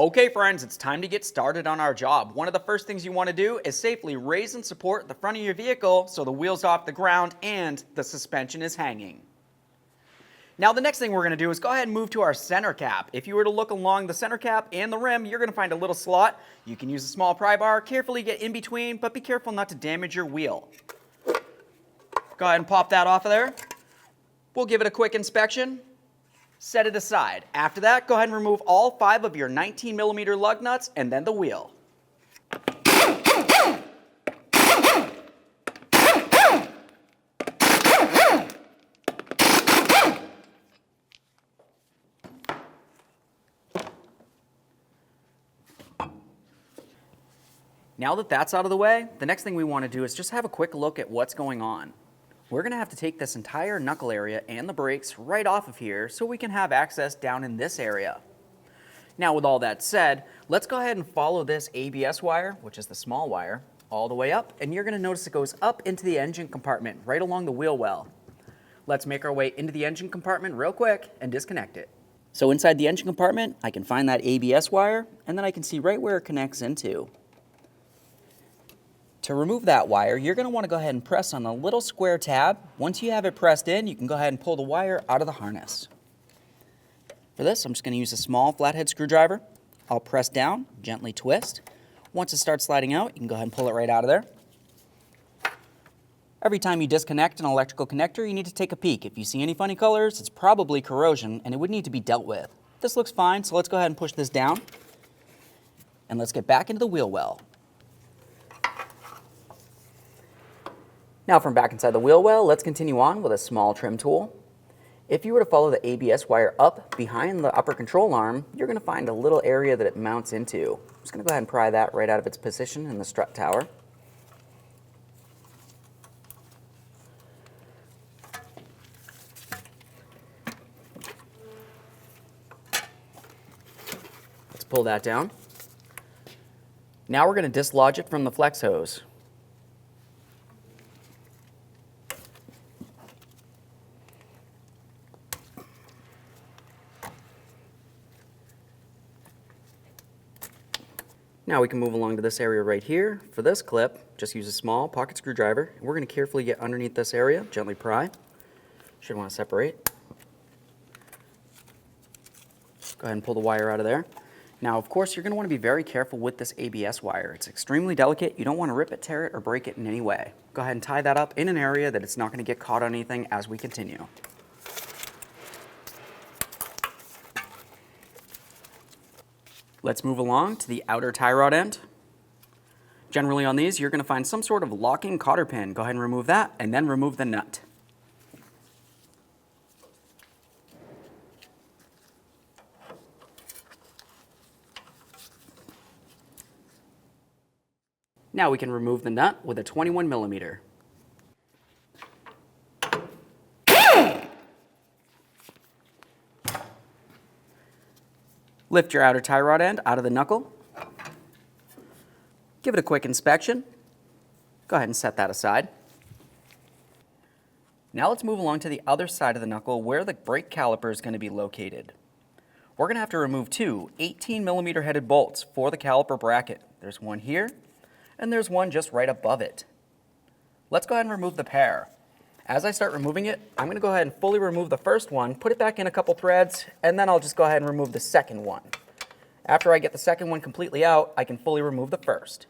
Okay friends, it's time to get started on our job. One of the first things you want to do is safely raise and support the front of your vehicle so the wheel's off the ground and the suspension is hanging. Now the next thing we're going to do is go ahead and move to our center cap. If you were to look along the center cap and the rim, you're going to find a little slot. You can use a small pry bar, carefully get in between, but be careful not to damage your wheel. Go ahead and pop that off of there. We'll give it a quick inspection. Set it aside. After that, go ahead and remove all 5 of your 19mm lug nuts and then the wheel. Now that that's out of the way, the next thing we want to do is just have a quick look at what's going on. We're going to have to take this entire knuckle area and the brakes right off of here so we can have access down in this area. Now with all that said, let's go ahead and follow this ABS wire, which is the small wire, all the way up, and you're going to notice it goes up into the engine compartment right along the wheel well. Let's make our way into the engine compartment real quick and disconnect it. So inside the engine compartment, I can find that ABS wire, and then I can see right where it connects into. To remove that wire, you're going to want to go ahead and press on the little square tab. Once you have it pressed in, you can go ahead and pull the wire out of the harness. For this, I'm just going to use a small flathead screwdriver. I'll press down, gently twist. Once it starts sliding out, you can go ahead and pull it right out of there. Every time you disconnect an electrical connector, you need to take a peek. If you see any funny colors, it's probably corrosion and it would need to be dealt with. This looks fine, so let's go ahead and push this down. And let's get back into the wheel well. Now from back inside the wheel well, let's continue on with a small trim tool. If you were to follow the ABS wire up behind the upper control arm, you're going to find a little area that it mounts into. I'm just going to go ahead and pry that right out of its position in the strut tower. Let's pull that down. Now we're going to dislodge it from the flex hose. Now we can move along to this area right here. For this clip, just use a small pocket screwdriver. We're going to carefully get underneath this area, gently pry. Should want to separate. Go ahead and pull the wire out of there. Now, of course, you're going to want to be very careful with this ABS wire. It's extremely delicate. You don't want to rip it, tear it, or break it in any way. Go ahead and tie that up in an area that it's not going to get caught on anything as we continue. Let's move along to the outer tie rod end. Generally on these, you're going to find some sort of locking cotter pin. Go ahead and remove that, and then remove the nut. Now we can remove the nut with a 21mm. Lift your outer tie rod end out of the knuckle. Give it a quick inspection. Go ahead and set that aside. Now let's move along to the other side of the knuckle where the brake caliper is going to be located. We're going to have to remove 2 18mm headed bolts for the caliper bracket. There's one here, and there's one just right above it. Let's go ahead and remove the pair. As I start removing it, I'm going to go ahead and fully remove the first one, put it back in a couple threads, and then I'll just go ahead and remove the second one. After I get the second one completely out, I can fully remove the first.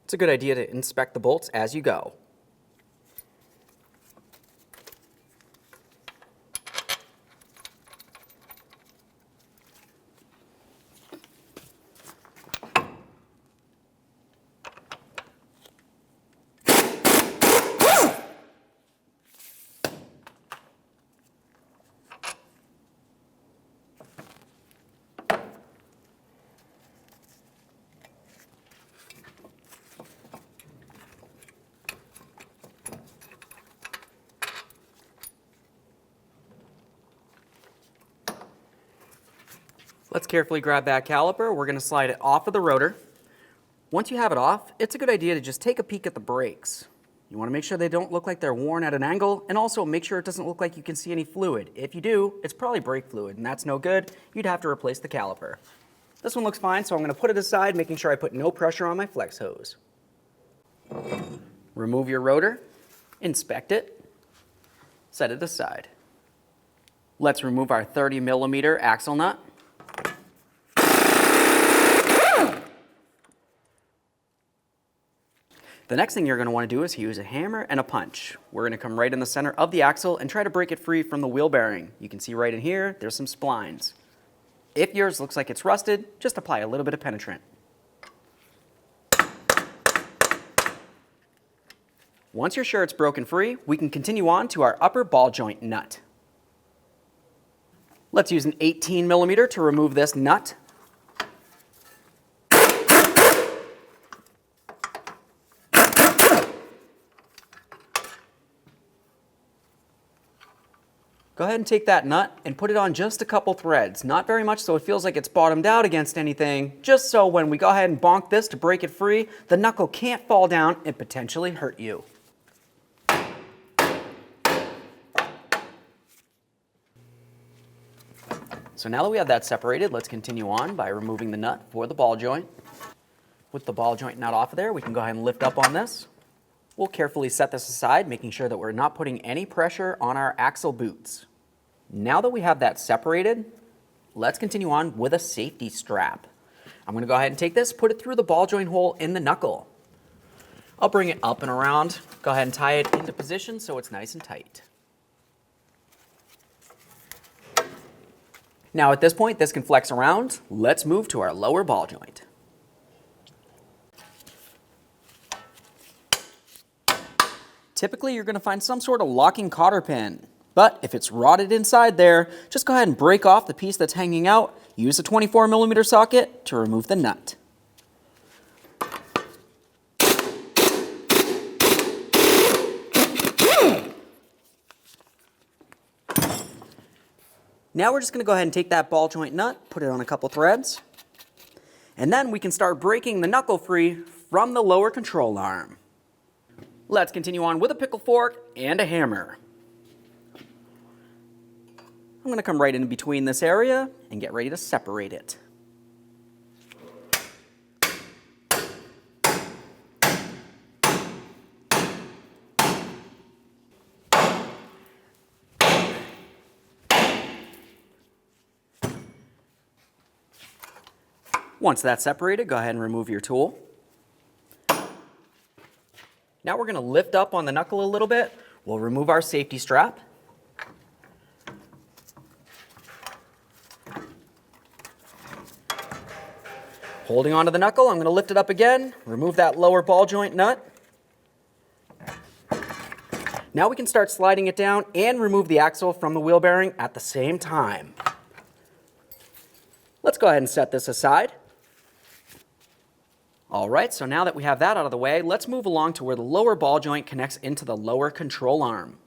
It's a good idea to inspect the bolts as you go. Let's carefully grab that caliper. We're going to slide it off of the rotor. Once you have it off, it's a good idea to just take a peek at the brakes. You want to make sure they don't look like they're worn at an angle, and also make sure it doesn't look like you can see any fluid. If you do, it's probably brake fluid, and that's no good. You'd have to replace the caliper. This one looks fine, so I'm going to put it aside, making sure I put no pressure on my flex hose. Remove your rotor, inspect it, set it aside. Let's remove our 30mm axle nut. The next thing you're going to want to do is use a hammer and a punch. We're going to come right in the center of the axle and try to break it free from the wheel bearing. You can see right in here, there's some splines. If yours looks like it's rusted, just apply a little bit of penetrant. Once you're sure it's broken free, we can continue on to our upper ball joint nut. Let's use an 18mm to remove this nut. Go ahead and take that nut and put it on just a couple threads. Not very much so it feels like it's bottomed out against anything, just so when we go ahead and bonk this to break it free, the knuckle can't fall down and potentially hurt you. So now that we have that separated, let's continue on by removing the nut for the ball joint. With the ball joint nut off of there, we can go ahead and lift up on this. We'll carefully set this aside, making sure that we're not putting any pressure on our axle boots. Now that we have that separated, let's continue on with a safety strap. I'm going to go ahead and take this, put it through the ball joint hole in the knuckle. I'll bring it up and around, go ahead and tie it into position so it's nice and tight. Now at this point, this can flex around. Let's move to our lower ball joint. Typically, you're going to find some sort of locking cotter pin, but if it's rotted inside there, just go ahead and break off the piece that's hanging out. Use a 24mm socket to remove the nut. Now we're just going to go ahead and take that ball joint nut, put it on a couple threads, and then we can start breaking the knuckle free from the lower control arm. Let's continue on with a pickle fork and a hammer. I'm going to come right in between this area and get ready to separate it. Once that's separated, go ahead and remove your tool. Now we're going to lift up on the knuckle a little bit. We'll remove our safety strap. Holding onto the knuckle, I'm going to lift it up again, remove that lower ball joint nut. Now we can start sliding it down and remove the axle from the wheel bearing at the same time. Let's go ahead and set this aside. All right, so now that we have that out of the way, let's move along to where the lower ball joint connects into the lower control arm.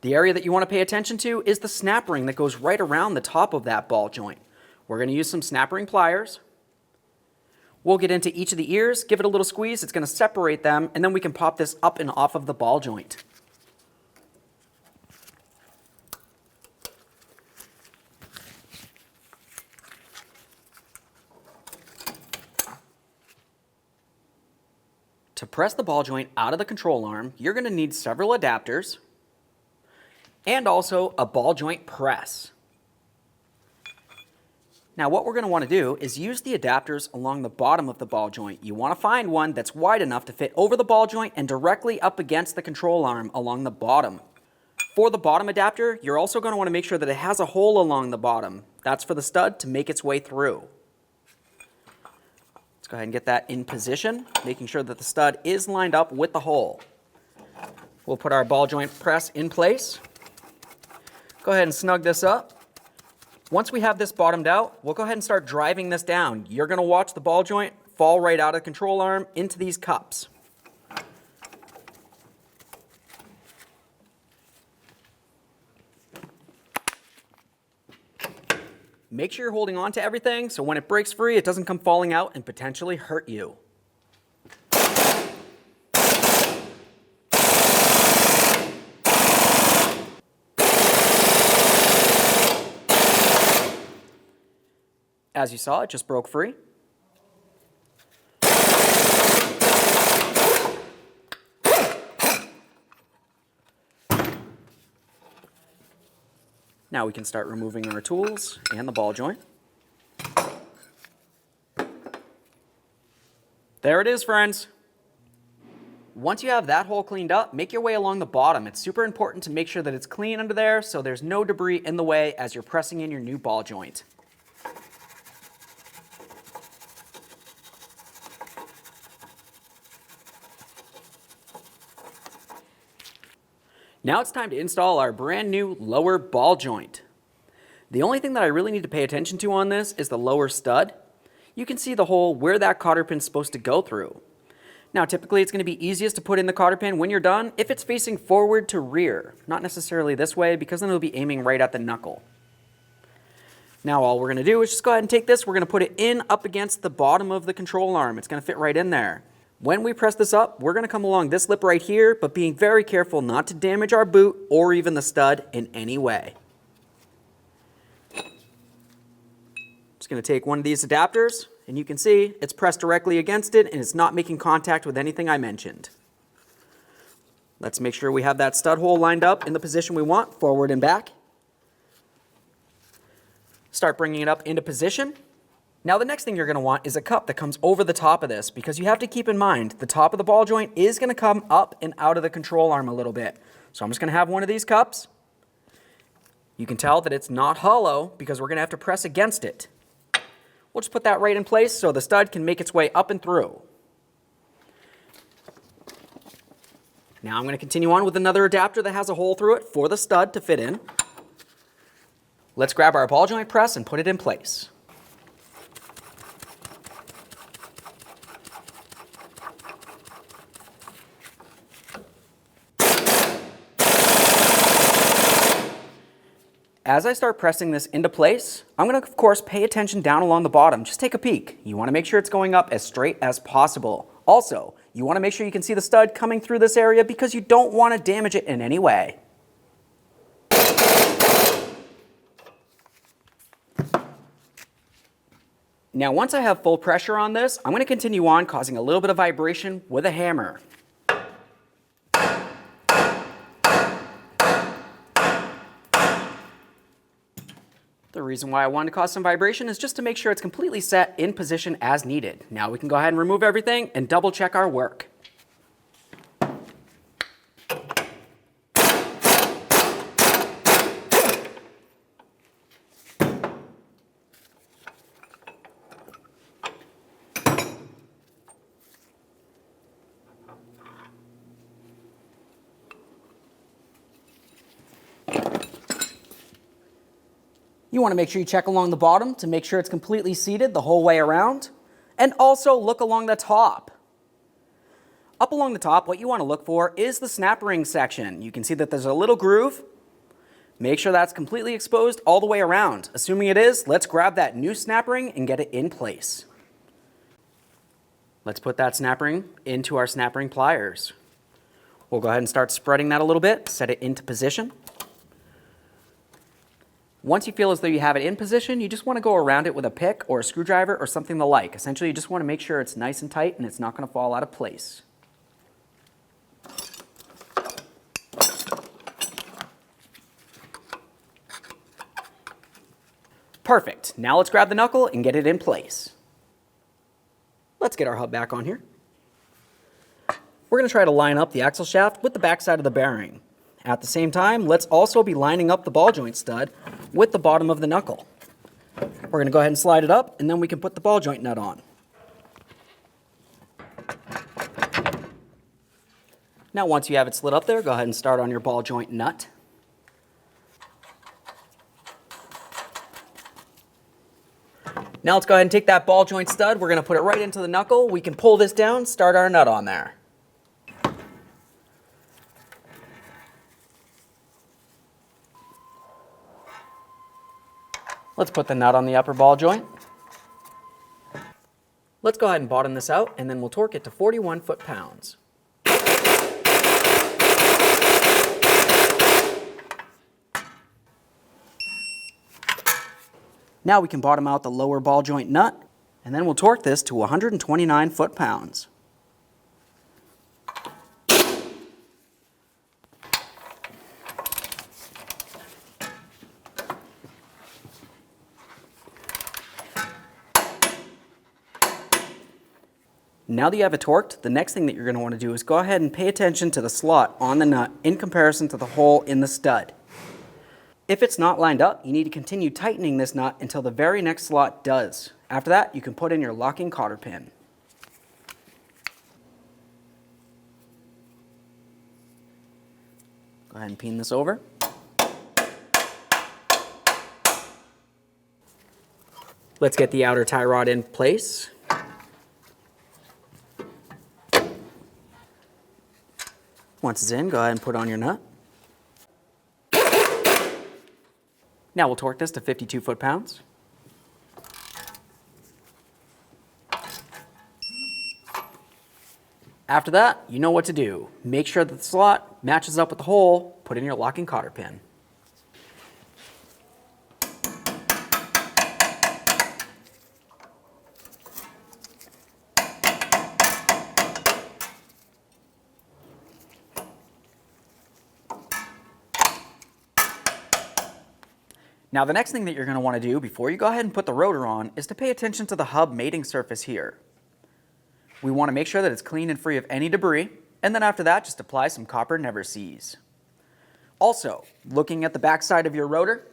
The area that you want to pay attention to is the snap ring that goes right around the top of that ball joint. We're going to use some snap ring pliers. We'll get into each of the ears, give it a little squeeze, it's going to separate them, and then we can pop this up and off of the ball joint. To press the ball joint out of the control arm, you're going to need several adapters and also a ball joint press. Now what we're going to want to do is use the adapters along the bottom of the ball joint. You want to find one that's wide enough to fit over the ball joint and directly up against the control arm along the bottom. For the bottom adapter, you're also going to want to make sure that it has a hole along the bottom. That's for the stud to make its way through. Go ahead and get that in position, making sure that the stud is lined up with the hole. We'll put our ball joint press in place. Go ahead and snug this up. Once we have this bottomed out, we'll go ahead and start driving this down. You're going to watch the ball joint fall right out of the control arm into these cups. Make sure you're holding on to everything so when it breaks free, it doesn't come falling out and potentially hurt you. As you saw, it just broke free. Now we can start removing our tools and the ball joint. There it is, friends. Once you have that hole cleaned up, make your way along the bottom. It's super important to make sure that it's clean under there so there's no debris in the way as you're pressing in your new ball joint. Now it's time to install our brand new lower ball joint. The only thing that I really need to pay attention to on this is the lower stud. You can see the hole where that cotter pin is supposed to go through. Now typically it's going to be easiest to put in the cotter pin when you're done if it's facing forward to rear, not necessarily this way because then it'll be aiming right at the knuckle. Now all we're going to do is just go ahead and take this, we're going to put it in up against the bottom of the control arm. It's going to fit right in there. When we press this up, we're going to come along this lip right here, but being very careful not to damage our boot or even the stud in any way. Just going to take one of these adapters, and you can see it's pressed directly against it, and it's not making contact with anything I mentioned. Let's make sure we have that stud hole lined up in the position we want, forward and back. Start bringing it up into position. Now the next thing you're going to want is a cup that comes over the top of this because you have to keep in mind the top of the ball joint is going to come up and out of the control arm a little bit. So I'm just going to have one of these cups. You can tell that it's not hollow because we're going to have to press against it. We'll just put that right in place so the stud can make its way up and through. Now I'm going to continue on with another adapter that has a hole through it for the stud to fit in. Let's grab our ball joint press and put it in place. As I start pressing this into place, I'm going to, of course, pay attention down along the bottom. Just take a peek. You want to make sure it's going up as straight as possible. Also, you want to make sure you can see the stud coming through this area because you don't want to damage it in any way. Now, once I have full pressure on this, I'm going to continue on causing a little bit of vibration with a hammer. The reason why I wanted to cause some vibration is just to make sure it's completely set in position as needed. Now we can go ahead and remove everything and double check our work. You want to make sure you check along the bottom to make sure it's completely seated the whole way around. And also look along the top. Up along the top, what you want to look for is the snap ring section. You can see that there's a little groove. Make sure that's completely exposed all the way around. Assuming it is, let's grab that new snap ring and get it in place. Let's put that snap ring into our snap ring pliers. We'll go ahead and start spreading that a little bit, set it into position. Once you feel as though you have it in position, you just want to go around it with a pick or a screwdriver or something the like. Essentially, you just want to make sure it's nice and tight and it's not going to fall out of place. Perfect. Now let's grab the knuckle and get it in place. Let's get our hub back on here. We're going to try to line up the axle shaft with the back side of the bearing. At the same time, let's also be lining up the ball joint stud with the bottom of the knuckle. We're going to go ahead and slide it up, and then we can put the ball joint nut on. Now once you have it slid up there, go ahead and start on your ball joint nut. Now let's go ahead and take that ball joint stud. We're going to put it right into the knuckle. We can pull this down, start our nut on there. Let's put the nut on the upper ball joint. Let's go ahead and bottom this out, and then we'll torque it to 41 foot-pounds. Now we can bottom out the lower ball joint nut, and then we'll torque this to 129 foot-pounds. Now that you have it torqued, the next thing that you're going to want to do is go ahead and pay attention to the slot on the nut in comparison to the hole in the stud. If it's not lined up, you need to continue tightening this nut until the very next slot does. After that, you can put in your locking cotter pin. Go ahead and pin this over. Let's get the outer tie rod in place. Once it's in, go ahead and put on your nut. Now we'll torque this to 52 foot-pounds. After that, you know what to do. Make sure that the slot matches up with the hole, put in your locking cotter pin. Now the next thing that you're going to want to do before you go ahead and put the rotor on is to pay attention to the hub mating surface here. We want to make sure that it's clean and free of any debris, and then after that just apply some copper never seize. Also, looking at the back side of your rotor,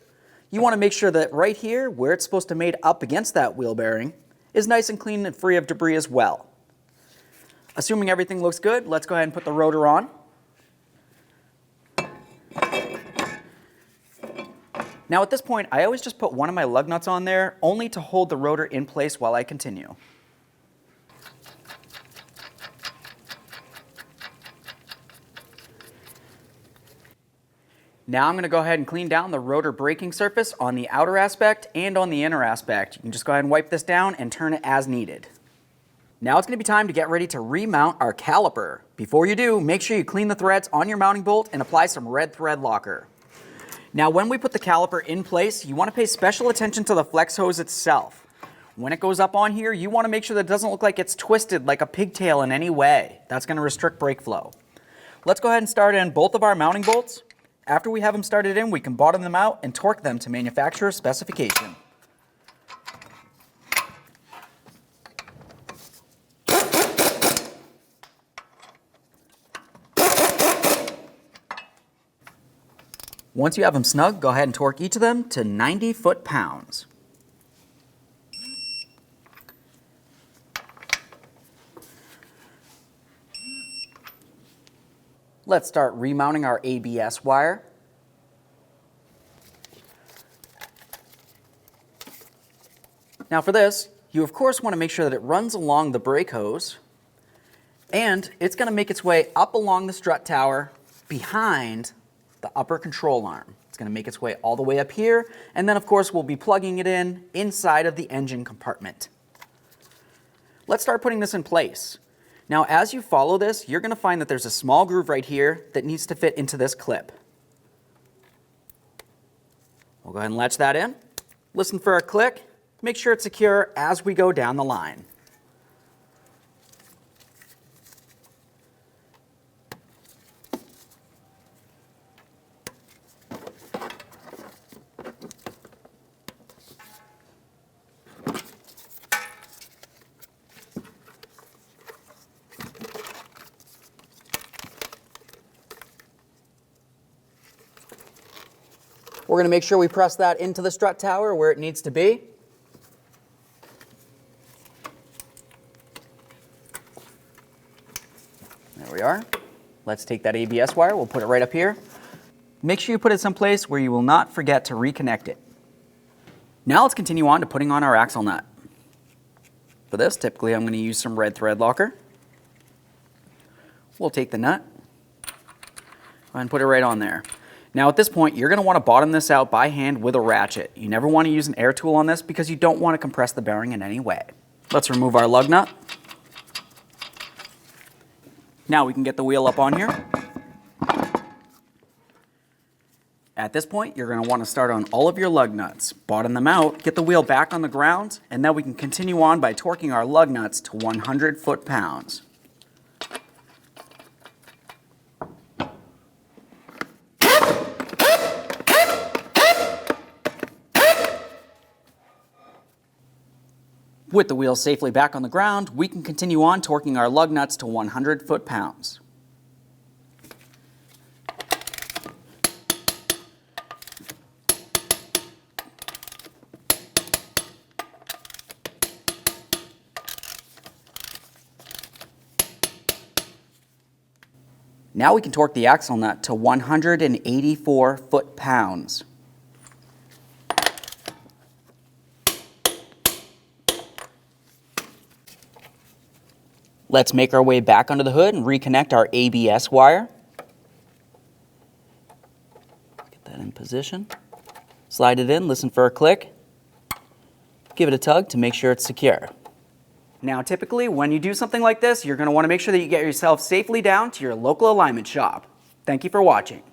you want to make sure that right here where it's supposed to mate up against that wheel bearing is nice and clean and free of debris as well. Assuming everything looks good, let's go ahead and put the rotor on. Now at this point, I always just put one of my lug nuts on there, only to hold the rotor in place while I continue. Now I'm going to go ahead and clean down the rotor braking surface on the outer aspect and on the inner aspect. You can just go ahead and wipe this down and turn it as needed. Now it's going to be time to get ready to remount our caliper. Before you do, make sure you clean the threads on your mounting bolt and apply some red thread locker. Now when we put the caliper in place, you want to pay special attention to the flex hose itself. When it goes up on here, you want to make sure that it doesn't look like it's twisted like a pigtail in any way. That's going to restrict brake flow. Let's go ahead and start in both of our mounting bolts. After we have them started in, we can bottom them out and torque them to manufacturer's specification. Once you have them snug, go ahead and torque each of them to 90 foot-pounds. Let's start remounting our ABS wire. Now for this, you of course want to make sure that it runs along the brake hose, and it's going to make its way up along the strut tower behind the upper control arm. It's going to make its way all the way up here, and then of course we'll be plugging it in inside of the engine compartment. Let's start putting this in place. Now as you follow this, you're going to find that there's a small groove right here that needs to fit into this clip. We'll go ahead and latch that in, listen for a click, make sure it's secure as we go down the line. We're going to make sure we press that into the strut tower where it needs to be. There we are. Let's take that ABS wire, we'll put it right up here. Make sure you put it someplace where you will not forget to reconnect it. Now let's continue on to putting on our axle nut. For this, typically I'm going to use some red thread locker. We'll take the nut and put it right on there. Now at this point, you're going to want to bottom this out by hand with a ratchet. You never want to use an air tool on this because you don't want to compress the bearing in any way. Let's remove our lug nut. Now we can get the wheel up on here. At this point, you're going to want to start on all of your lug nuts, bottom them out, get the wheel back on the ground, and then we can continue on by torquing our lug nuts to 100 foot-pounds. With the wheel safely back on the ground, we can continue on torquing our lug nuts to 100 foot-pounds. Now we can torque the axle nut to 184 foot-pounds. Let's make our way back under the hood and reconnect our ABS wire. Get that in position. Slide it in, listen for a click. Give it a tug to make sure it's secure. Now typically when you do something like this, you're going to want to make sure that you get yourself safely down to your local alignment shop. Thank you for watching.